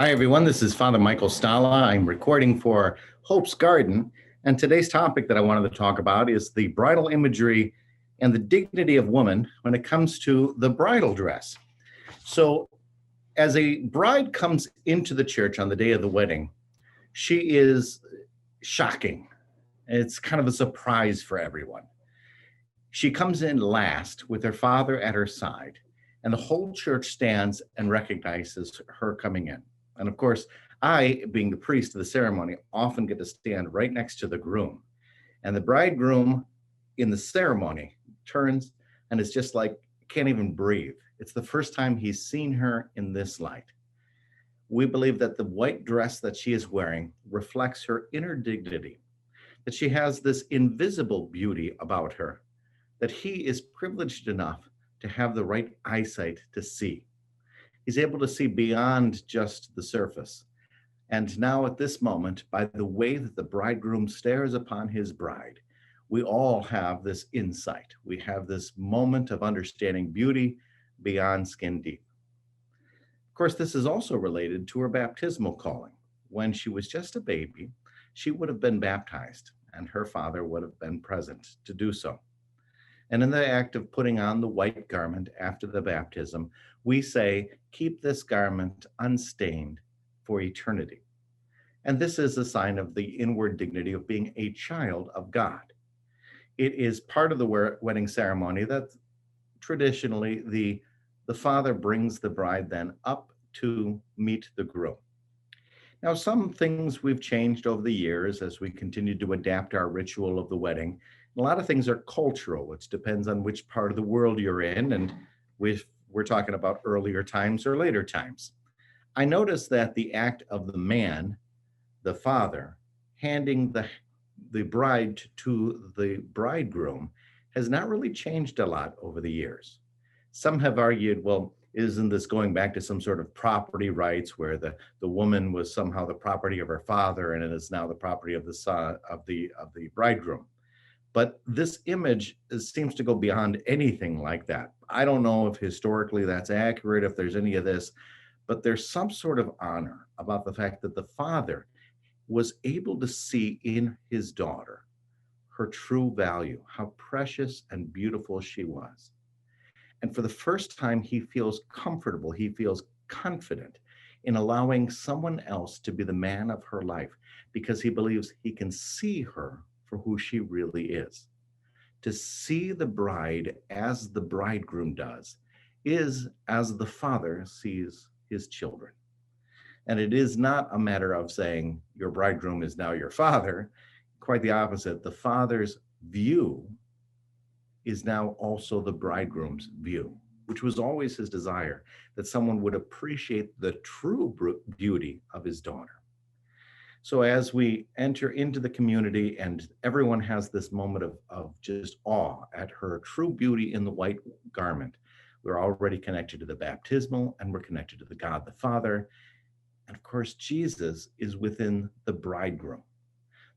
Hi, everyone. This is Father Michael Stala. I'm recording for Hope's Garden. And today's topic that I wanted to talk about is the bridal imagery and the dignity of woman when it comes to the bridal dress. So, as a bride comes into the church on the day of the wedding, she is shocking. It's kind of a surprise for everyone. She comes in last with her father at her side, and the whole church stands and recognizes her coming in. And of course, I, being the priest of the ceremony, often get to stand right next to the groom. And the bridegroom in the ceremony turns and is just like, can't even breathe. It's the first time he's seen her in this light. We believe that the white dress that she is wearing reflects her inner dignity, that she has this invisible beauty about her, that he is privileged enough to have the right eyesight to see. He's able to see beyond just the surface. And now, at this moment, by the way that the bridegroom stares upon his bride, we all have this insight. We have this moment of understanding beauty beyond skin deep. Of course, this is also related to her baptismal calling. When she was just a baby, she would have been baptized, and her father would have been present to do so. And in the act of putting on the white garment after the baptism, we say, keep this garment unstained for eternity. And this is a sign of the inward dignity of being a child of God. It is part of the wedding ceremony that traditionally the father brings the bride then up to meet the groom. Now, some things we've changed over the years as we continue to adapt our ritual of the wedding. A lot of things are cultural, which depends on which part of the world you're in, and we're talking about earlier times or later times. I noticed that the act of the man, the father, handing the bride to the bridegroom has not really changed a lot over the years. Some have argued, well, isn't this going back to some sort of property rights where the woman was somehow the property of her father and it is now the property of the son of the bridegroom? But this image seems to go beyond anything like that. I don't know if historically that's accurate, if there's any of this, but there's some sort of honor about the fact that the father was able to see in his daughter her true value, how precious and beautiful she was. And for the first time, he feels comfortable, he feels confident in allowing someone else to be the man of her life because he believes he can see her for who she really is. To see the bride as the bridegroom does is as the father sees his children. And it is not a matter of saying your bridegroom is now your father. Quite the opposite. The father's view is now also the bridegroom's view, which was always his desire, that someone would appreciate the true beauty of his daughter. So as we enter into the community and everyone has this moment of just awe at her true beauty in the white garment, we're already connected to the baptismal and we're connected to the God the Father. And of course, Jesus is within the bridegroom.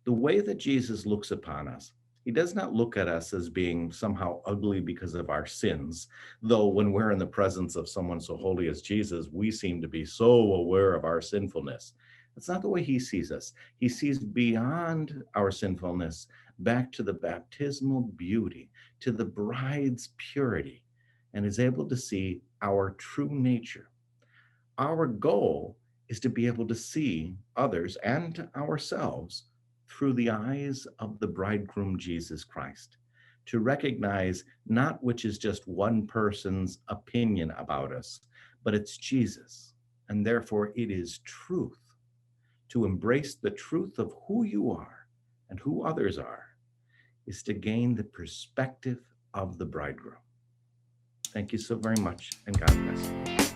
The way that Jesus looks upon us, he does not look at us as being somehow ugly because of our sins, though when we're in the presence of someone so holy as Jesus, we seem to be so aware of our sinfulness. That's not the way he sees us. He sees beyond our sinfulness back to the baptismal beauty, to the bride's purity, and is able to see our true nature. Our goal is to be able to see others and ourselves through the eyes of the bridegroom, Jesus Christ, to recognize not which is just one person's opinion about us, but it's Jesus, and therefore it is truth. To embrace the truth of who you are and who others are is to gain the perspective of the bridegroom. Thank you so very much, and God bless you.